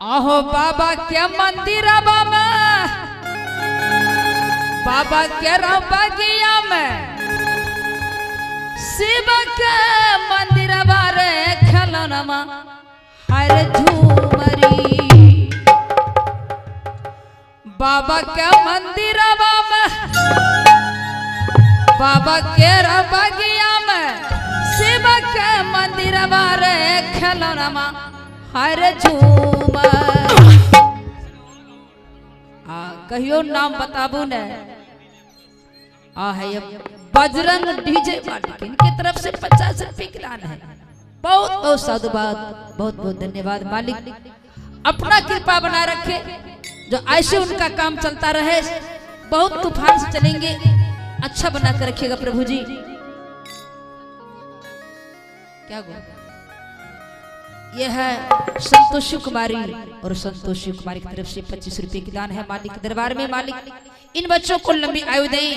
आहो बाबा के मंदिर में, बाबा के बगिया में, शिव के मंदिर बारे खलनमा हर झूमरी। बाबा के मंदिर में, बाबा के बगिया में, शिव के मंदिर बारे खलनमा हर झूमर। कहियो नाम बताबू ने। है बजरंग डीजे मालिक की तरफ से 50 रुपए की दान है। बहुत बहुत साधुवाद, बहुत बहुत धन्यवाद। मालिक अपना कृपा बना रखे, जो ऐसे उनका काम चलता रहे, बहुत तूफान से चलेंगे, अच्छा बना कर रखिएगा प्रभु जी। क्या गो यह है संतोषी कुमारी, और संतोषी कुमारी की तरफ से 25 रुपए की दान है मालिक के दरबार में। मालिक इन बच्चों को लंबी आयु दें,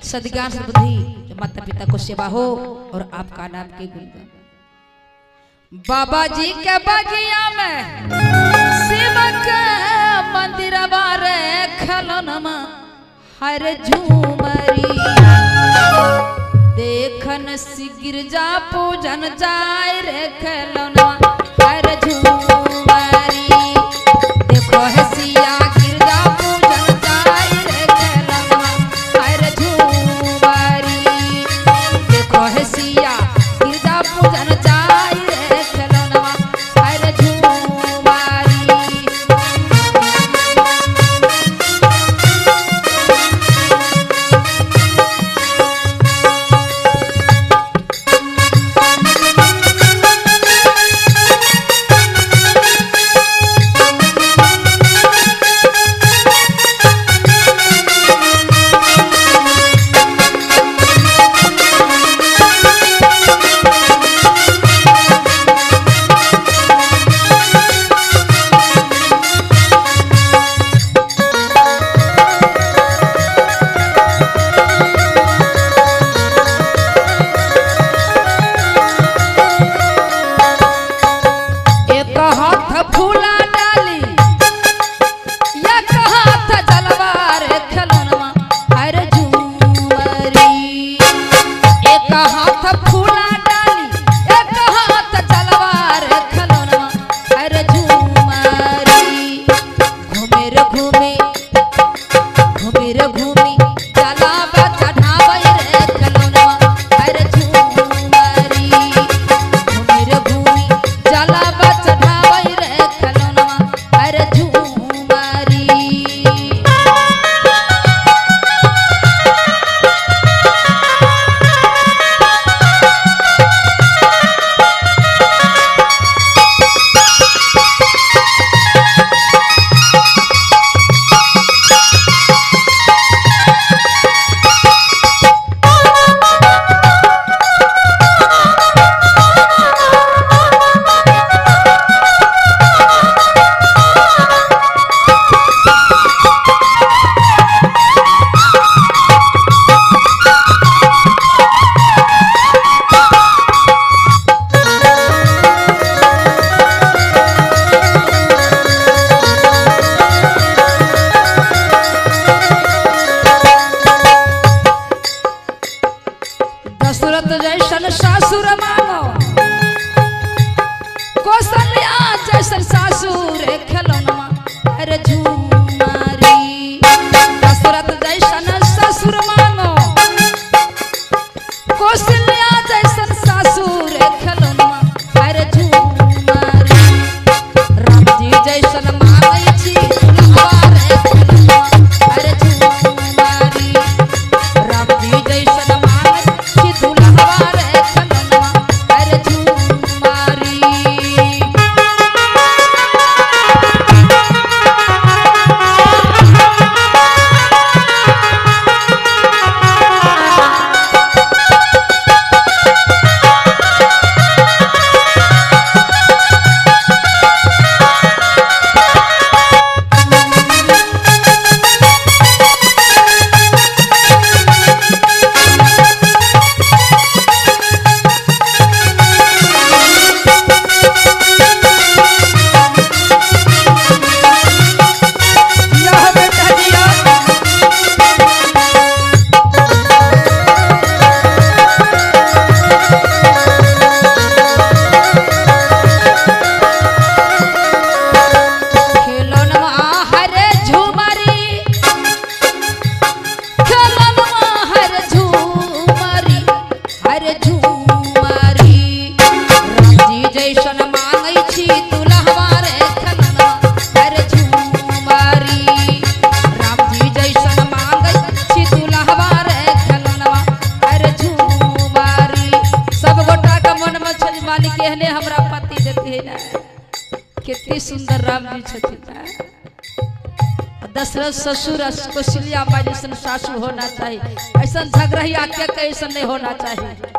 सद्ज्ञान सद्बुद्धि, माता पिता को सेवा हो और आपका नाम के गुणगान। बाबा जी के बगिया में, शिव के मंदिर बारे खलनमा हर झूमरी। देखन सी गिरजा पूजन जाय रे खलनमा हर झूमरी। देखो है सिया गिरजा पूजन जाय रे खलनमा हर झूमरी। देखो है सिया गिरजा पूजन जाय रे खलनमा हर झूमरी। पति देती है ना, कितनी सुंदर राम जी छथिन ना। दशरथ ससुर कौशल्या माँ जैसन सासू होना चाहिए, ऐसा झगड़ही आज्ञा के ऐसा नहीं होना चाहिए।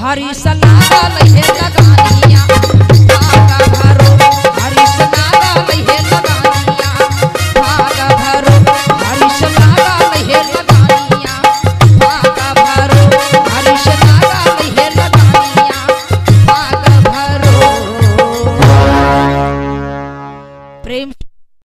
हरी सला